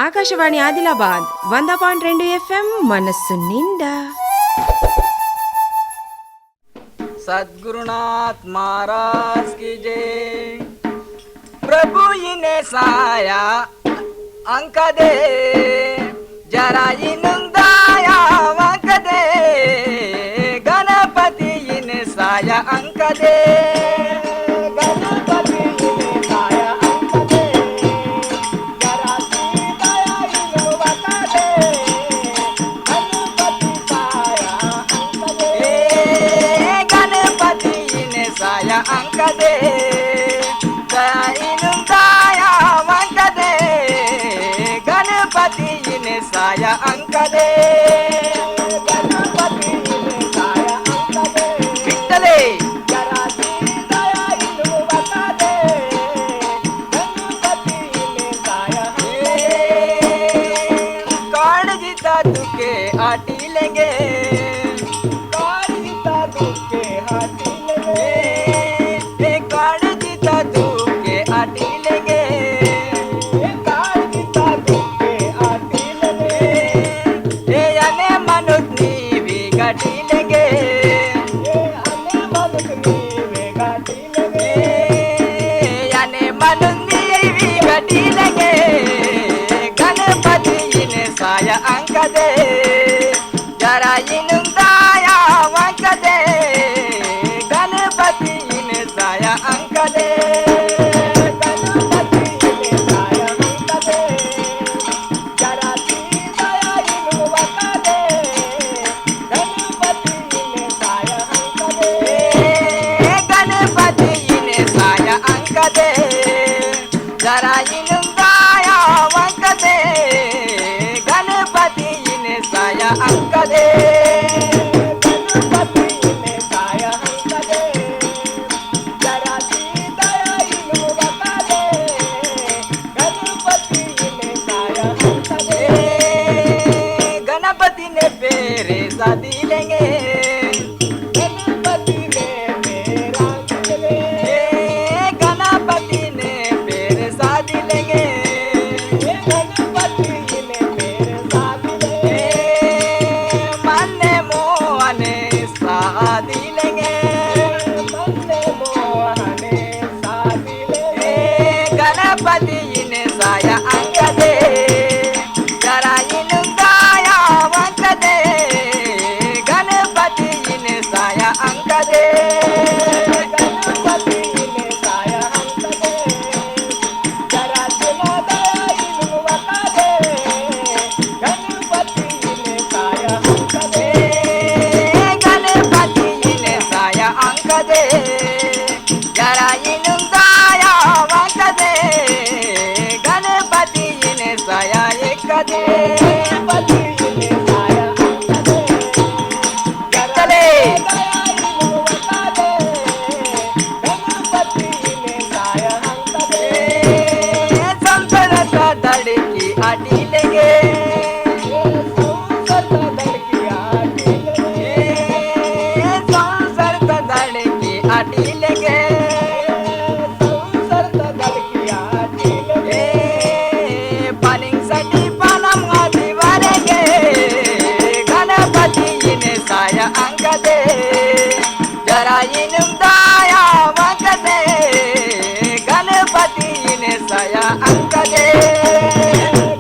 Akashvani Adilabad 100.2 FM మనస్సు నిండా. सद्गुरुनाथ महाराज की जय. प्रभु इने साया अंक दे जरा इनुंदाया वंक दे गणपति इने साया अंक दे गणपति इने साया अंक दे जरा सीताया इनु वंक दे गणपति साया अंक दे गणपति इने साया अंक दे जरा इनुंदाया वंक दे गणपति इने साया अंक दे गणपति इने साया अंक दे विठ्ठले जरा सीताया इनु वंक दे गणपति इने साया काळजीता तुके आटी लेंगे काळजीता तुके आटी लेंगे काळजीता तुके आटी लेंगे काळजीता तुके आटी लेंगे याने मनुष्य भी गाठी लेंगे याने मनुष्य भी गाठी लेंगे याने मनुष्य भी गाठी लेंगे गणपति इने साया अंक दे जरा इनुंदाया वंक दे गणपति इने साया अंक दे गणपति इने साया अंक दे जरा सीताया इनु वंक दे गणपति इने साया अंक दे गणपति इने साया अंक दे जरा इनुंदाया वंक दे गणपति इने साया अंक दे गणपति इने साया अंक दे जरा सीताया इनु वंक दे गणपति इने साया अंक दे गणपति ने फेरे शादी लेंगे गणपति ने फेरा लेंगे गणपति ने फेरे शादी लेंगे गणपति ने फेरे शादी लेंगे मन्ने मोहने शादी लेंगे मन्ने मोहने शादी लेंगे गणपति इने साया अंक दे जरा इनुंदाया वंक दे गणपति इने साया अंक दे गणपति इने साया अंक दे जरा सुनोदया इनु वंक दे गणपति इने साया अंक दे गणपति इने साया अंक दे जरा इनुंदाया वंक दे गणपति इने साया एक दे गणपति इने साया अंक दे विठ्ठले गणपति इने साया अंक दे संसाराचा धडकी आटी लेंगे संसाराचा धडकी आटी लेंगे संसाराचा धडकी आटी लेंगे संसाराचा धडकी आटी लेंगे पाणीसाठी पालम आधी वारेंगे गणपति इने साया अंक दे जरा इनुंदाया वंक दे गणपति इने साया अंक दे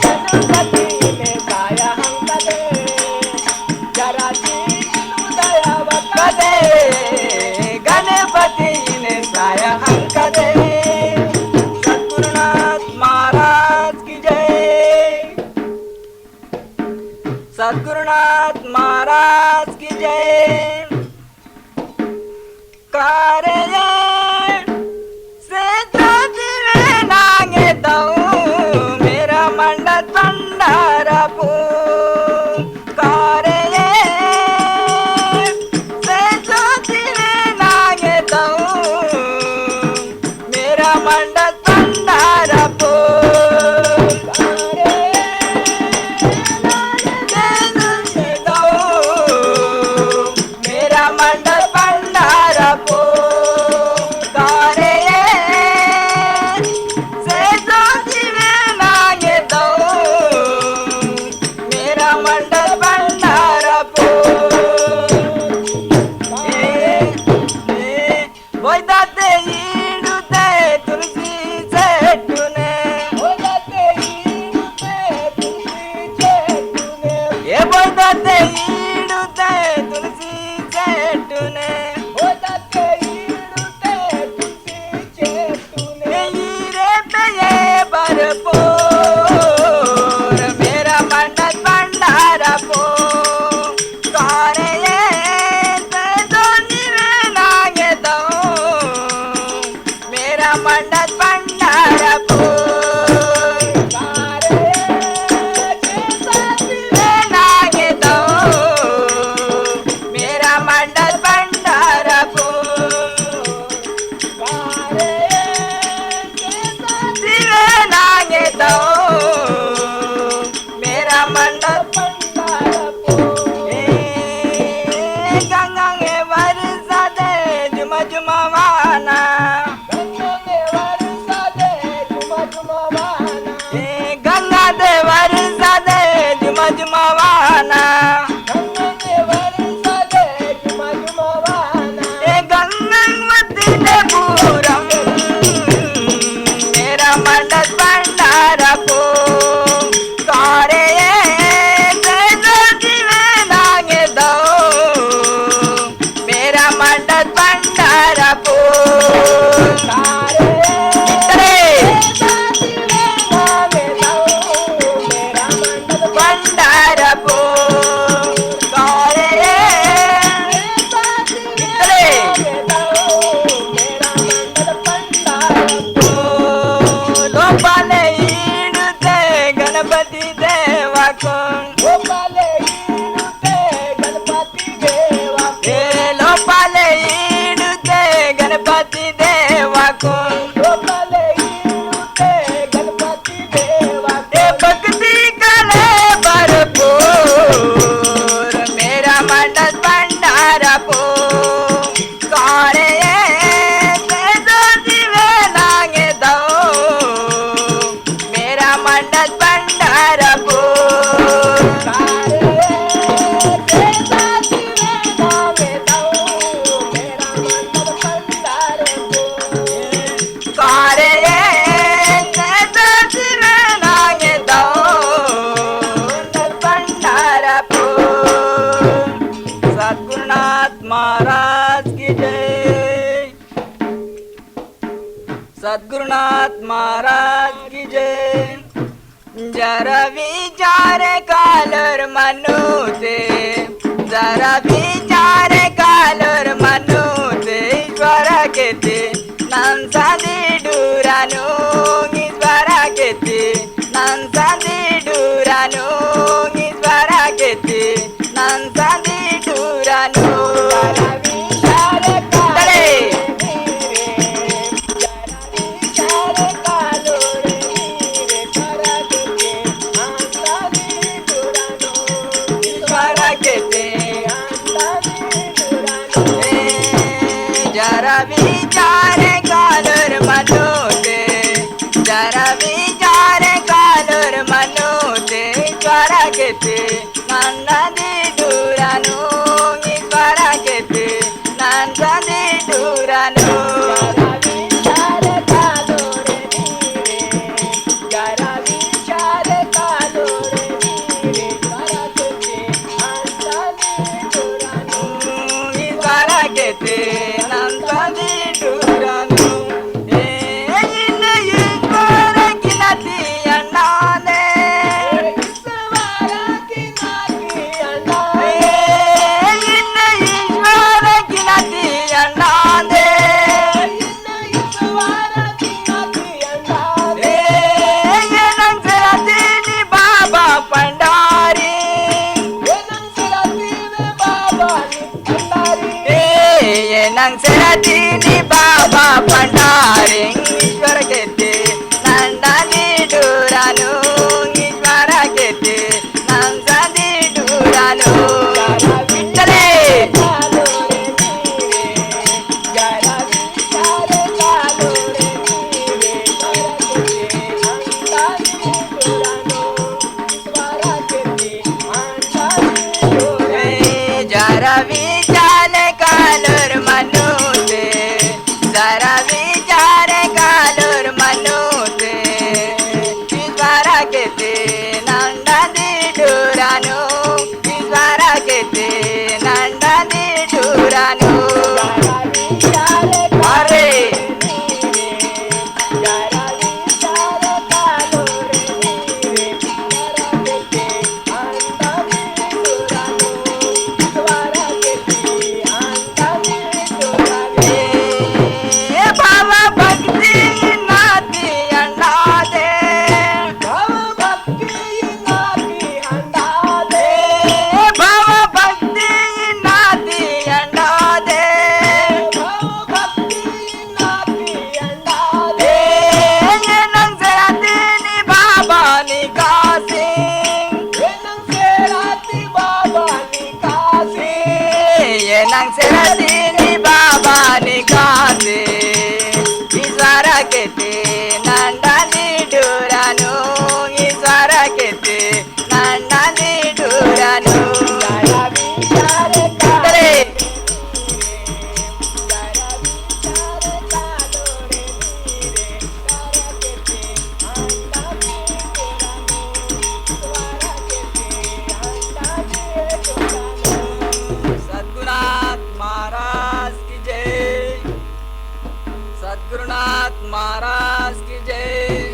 गणपति इने साया अंक दे जरा इनुंदाया वंक दे गणपति इने साया अंक दे सद्गुरुनाथ महाराज की जय सद्गुरुनाथ महाराज की जय कार्य से दिले नांगे दऊ मेरा मंडत भंडारा पू कार्य से दिले नांगे दऊ मेरा मंडत भंडारा पू मेरा मंडल भंडारा पो ಹೋಯ್ತತೆ ಈಡುತ್ತೆ ತುಳಸಿ ಚೆಟ್ಟುನೆ ಹೋಯ್ತತೆ ಈಡುತ್ತೆ ತುಳಸಿ ಚೆಟ್ಟುನೆ ಏ ಹೋಯ್ತತೆ ಈಡುತ್ತೆ ತುಳಸಿ ಚೆಟ್ಟುನೆ ಹೋಯ್ತತೆ ಈಡುತ್ತೆ ತುಳಸಿ ಚೆಟ್ಟುನೆ ಈರೆ ಪೆಯೇ ಬರಪೋ मेरा मंडल भंडारा पो सारे दो नागे दो मेरा मंडल भंडारा पो सारे नागे दो मेरा मंडल भंडारा पो सारे नागे दो मेरा मंडल भंडारा पो गंगा के वर्षा दे झुम झुमवाना गंगा के वर्षा दे झुम झुमवाना गंगा दे वर्षा दे झुम झुमवाना गंगा के वर्षा दे झुम झुमवाना गंगवती ने पूरम मेरा मंडल भंडारा पो सारे मेरा मंडल भंडारा पो भंडारा पो लोपाले इडुते गणपति देवा को लोपाले इडुते गणपति देवा को लोपाले इडुते गणपति देवा को लोपाले इडुते गणपति देवा को भक्ति करे भरपूर मेरा मंडल भंडारा पो सारे दो दिवे नागे दो मेरा मंडल भंडारा पो सारे नागे दो मेरा मंडल भंडारा पो सारे दो दिवे नागे दो मंडल भंडारा पो सद्गुरुनाथ महाराज की जय सद्गुरुनाथ महाराज की जय जरा विचार कालर मनुते जरा विचार कालर मनुते ईश्वर केते नंसादी डुरानो ईश्वर केते नंसादी डुरानो ईश्वर केते नंसादी डुरानो जरा विचार जरा विचार कालर मनोते जरा विचार कालर मनोते ईश्वर केते नंदी डुरानो ईश्वर केते नंदी डुरानो जरा विचार कालोर ईश्वर केते नंदी डुरानो ईश्वर की नदी अन्नाने ईश्वर की नदी अन्नाने ईश्वर की नदी अन्नाने ईश्वर की नदी अन्नाने ये नंसराती बाबा पंडारी ये नंसराती बाबा पंडारी ये नंसराती बाबा पंडारी ईश्वर केते नंदी डुरानो ईश्वर केते नंदी डुरानो चले जरा विचार कालोर जरा विचार कालर मनोते केते नांदानी डुरानो ईश्वरा केते नांदानी डुरानो जरा विचार करे सद्गुरुनाथ महाराज की जय सद्गुरुनाथ महाराज की जय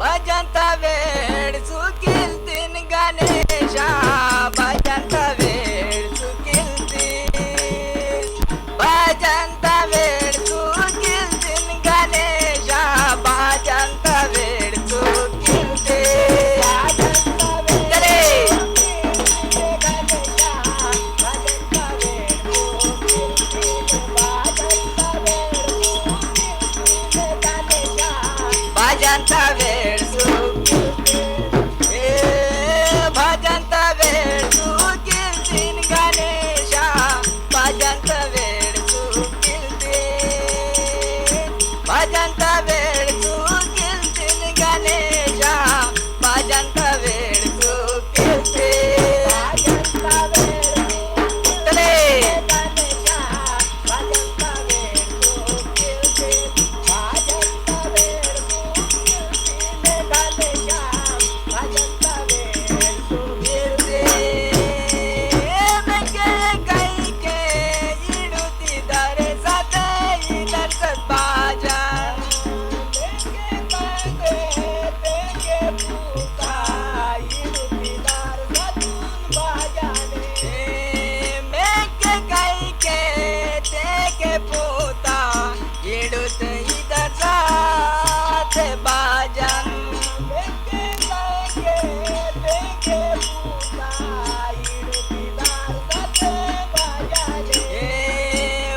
भजंता वेळ चुकील तीन गणेशा भजंता वेळ चुकील तीन भजंता वेळ चुकील तीन गणेशा भजंता वेळ चुकील तीन भजंता वेळ भजंता वेळ चुकील तीन गणेशा भजंता वेळ चुकील भजंता वेळ चुकील तीन गणेशा भजंता वेळ चुकील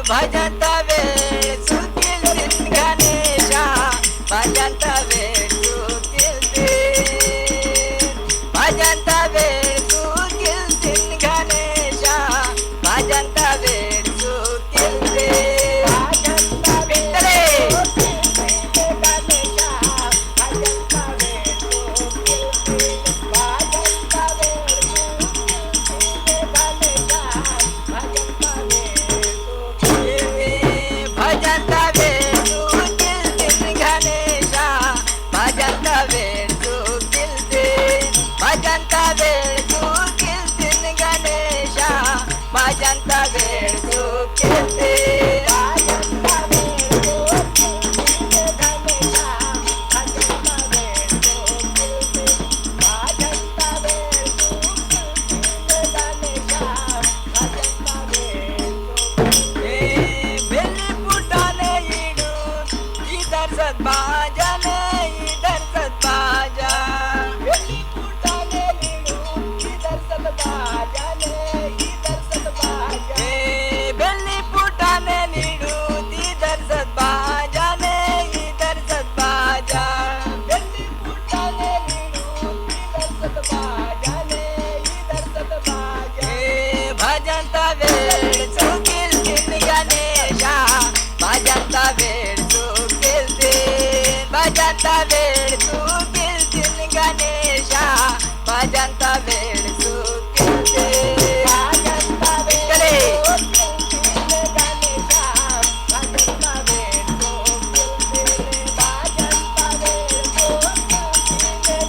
भजंता वेळ चुकील तीन गणेशा भजंता वेळ चुकील तीन भजंता वेळ चुकील तीन गणेशा भजंता वेळ चुकील भजंता वेळ चुकील तीन गणेशा भजंता वेळ चुकील तीन भजंता वेळ चुकील तीन गणेशा भजंता वेळ चुकील तीन सद्भाजन इधर सद्भाजा इधर सद्भाजन इधर सद्भाजा बेली पुटाने नीडू इधर सद्भाजन इधर सद्भाजा बेली पुटाने नीडू इधर सद्भाजन इधर सद्भाजा भजंता वेळ चुकील तीन गणेशा भजंता वेळ भजंता वेळ चुकील तीन गणेशा भजंता वेळ चुकील भजंता वेळ गणेशा भजंता वेळ भजंता वेळ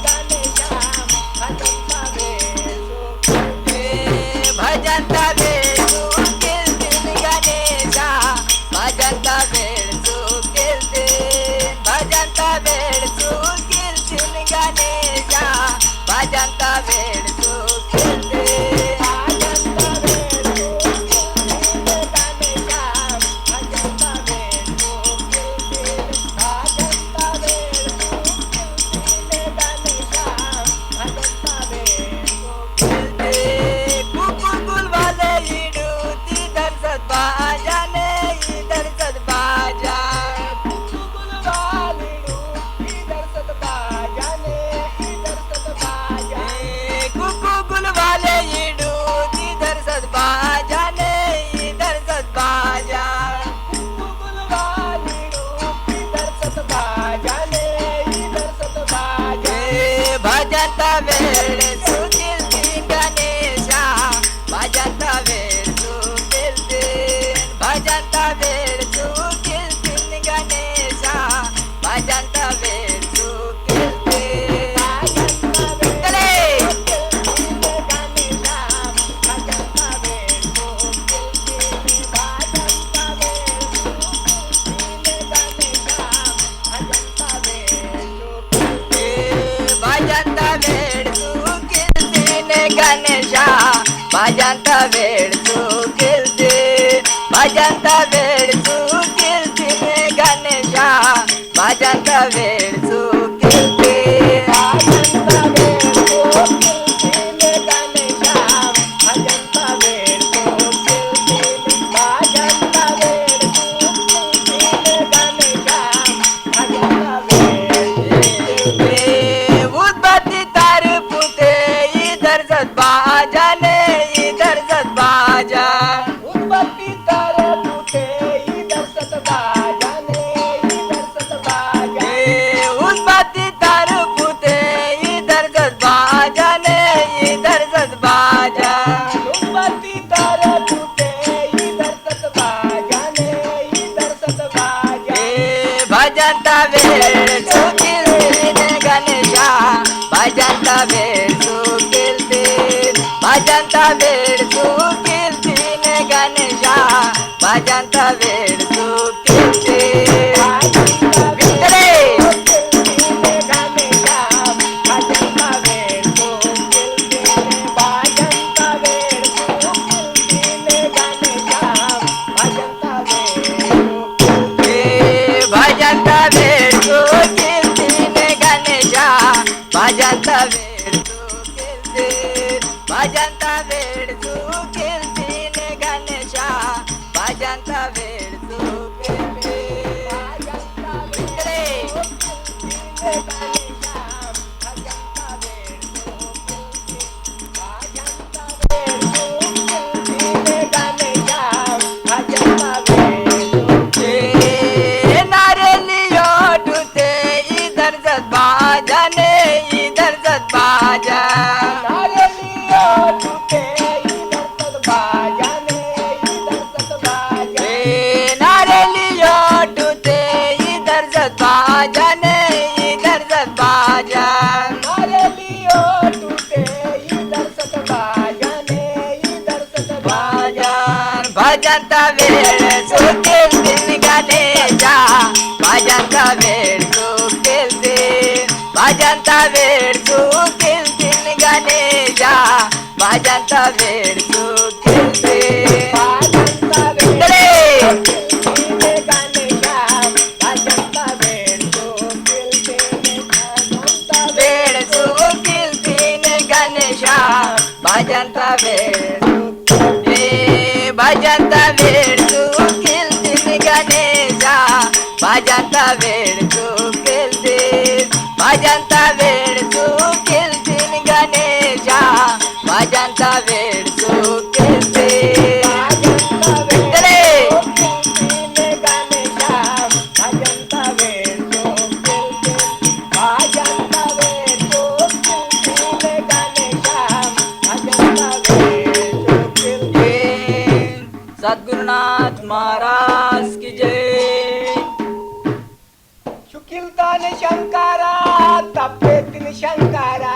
गणेशा भजंता वेळ भजंता वेळ चुकील तीन गणेशा भजंता वेळ चुकील भजंता वेळ चुकील तीन गणेशा भजंता वेळ चुकील भजंता वेळ गणेशा भजंता वेळ चुकील भजंता वेळ गणेशा भजंता वेळ कुकुल वाले इडू तिधर सद्भाजन इधर सद्भाज भजंता वेळ सुकिलती गणेशा भजंता वेळ सुकिलती भजंता वेळ सुकिलती गणेशा भजंता वेळ सुकिलती भजंता वेळ सुकिलती गणेशा भजंता वेळ सुकिलती भजंता वेळ सुकिलती गणेशा भजंता वेळ सुकिलती भजंता वेळ सुकिलती गणेशा भजंता वेळ सुकिलती भजंता वेळ सुकिलती गणेशा भजंता वेळ उद्बत्ती तार पुते इधर जत बाजाने इधर जत बाजा उद्बत्ती तार पुते इधर जत बाजाने इधर जत बाजा उद्बत्ती तार पुते इधर जत बाजाने इधर जत बाजा उद्बत्ती तार पुते इधर जत बाजाने इधर जत बाजा भजंता वेळ सुकिलती गणेशा भजंता वेळ सुकिलती भजंता वेळ सुकिलती गणेशा भजंता वेळ सुकिलती विठ्ठले गणेशा भजंता वेळ सुकिलती भजंता वेळ सुकिलती गणेशा भजंता वेळ भजंता वेळ सुकिलती गणेशा भजंता वेळ सुकिलती भजंता वेळ सुकिलती गणेशा भजंता वेळ सुकिलती भजंता विठ्ठले गणेशा भजंता वेळ सुकिलती भजंता वेळ सुकिलती गणेशा भजंता वेळ सुकिलती नारेलियो टूटे इधर जत बाजाने इधर जत बाजा नारेलियो टूटे इधर जत बाजाने इधर जत बाजा नारेलियो टूटे इधर जत बाजाने इधर जत बाजा नारेलियो टूटे इधर जत बाजाने इधर जत बाजा भजंता वेळ सुकिलती गणेशा भजंता वेळ सुकिलती भजंता वेळ सुकिलती गणेशा भजंता वेळ सुकिलती भजंता विठ्ठले गणेशा भजंता वेळ सुकिलती भजंता वेळ सुकिलती गणेशा भजंता वेळ सुकिलती भजंता वेळ सुकिलती गणेशा भजंता वेळ सुकिलती भजंता वेळ सुकिलती गणेशा भजंता वेळ सुकिलती विठ्ठले गणेशा भजंता वेळ सुकिलती भजंता वेळ सुकिलती गणेशा भजंता वेळ सुकिलती सद्गुरुनाथ महाराज की जय सुकिलतान शंकरा तपेतीन शंकरा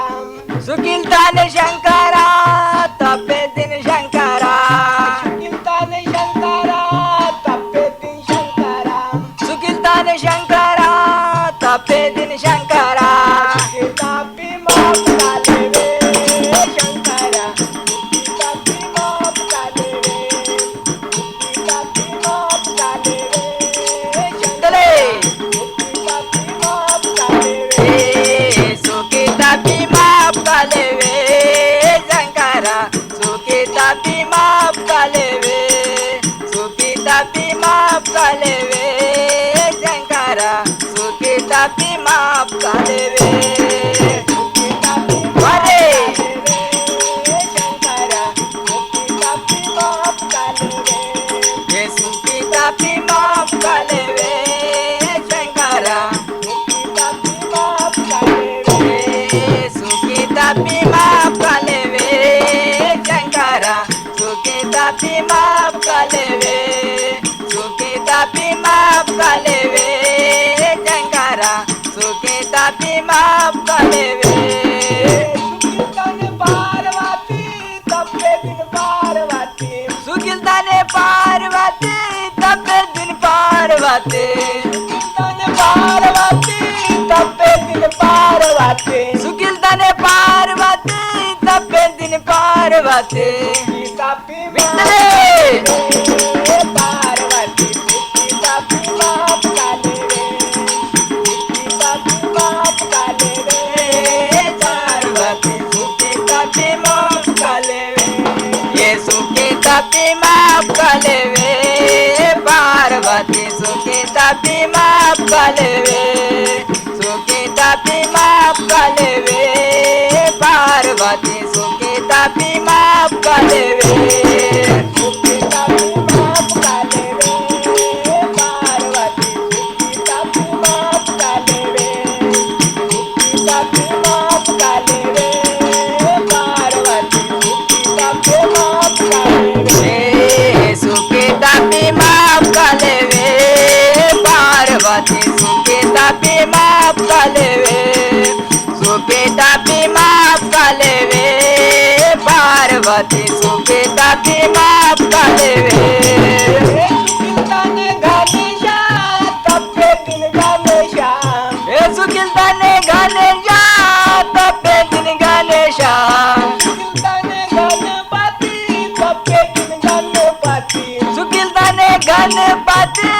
सुकिलतान शंकरा तपेतीन शंकरा सुकिलतान शंकरा तपेतीन शंकरा सुकिलतान शंकरा तपेतीन शंकरा तापी माप झाले रे शंकरा तापी माप झाले रे तापी माप झाले रे शंकरे सुकितापी माप झाले रे शंकरा सुकितापी माप झाले रे सुकितापी माप झाले रे शंकरा सुकितापी माप झाले रे अरे शंकरा सुकितापी माप झाले रे सुकितापी माप झाले रे शंकरा सुकितापी माप झाले रे सुकितापी कालेवे सुकिलताने पार्वती तब्बे दिन पार्वती सुकिलताने पार्वती तब्बे दिन पार्वती सुकिलताने पार्वती तब्बे दिन पार्वती सुकिलताने पार्वती तब्बे दिन पार्वती विठ्ठले पार्वती तापी माप कालेवे माप कालेवे पार्वती सुखी तापी माप कालेवे ये सुखी तापी माप कालेवे पार्वती सुखी तापी माप कालेवे सुखी तापी माप कालेवे पार्वती सुखी तापी माप कालेवे सुखी तापी माप कालेवे पार्वती सुखी तापी माप कालेवे सुखी तापी माप कालेवे पार्वती सुखी तापी माप कालेवे सुखी तापी माप कालेवे पार्वती सुखी तापी माप कालेवे सुखी तापी माप कालेवे पार्वती सुखी तापी माप कालेवे सुकिलताने गणेशा तब्बे दिन गणेशा हे सुकिलताने गणेशा तब्बे दिन गणेशा सुकिलताने गणपती तब्बे दिन गणपती सुकिलताने गणपती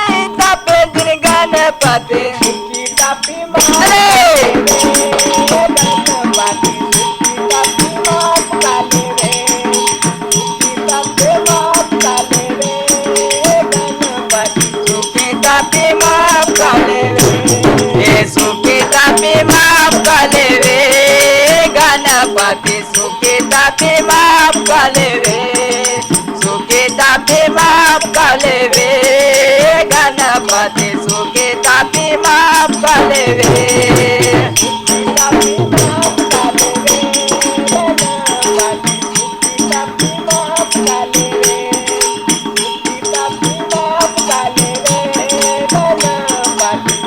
तब्बे दिन गणपती सुखी तापी माप गणपती सुखी तापी माप कालेवे सुखी तापी माप कालेवे गणपती सुखी तापी माप कालेवे हे सुखी तापी माप कालेवे गणपती सुखी तापी माप कालेवे सुखी तापी माप कालेवे गणपती सुखी तापी माप कालेवे सुखी तापी माप कालेवे गणपती सुखी तापी माप कालेवे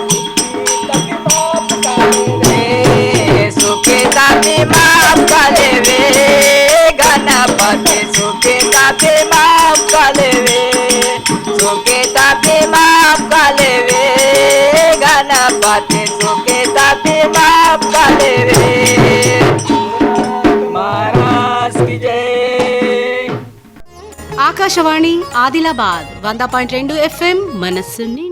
सुखी तापी माप कालेवे गणपती सुखी तापी माप कालेवे गणपती सुखी तापी माप कालेवे सुखी तापी माप कालेवे गणपती सुखी तापी माप कालेवे महाराज की जय ఆకాశవాణి ఆదిలాబాద్ 100.2 FM మనస్సు నిండా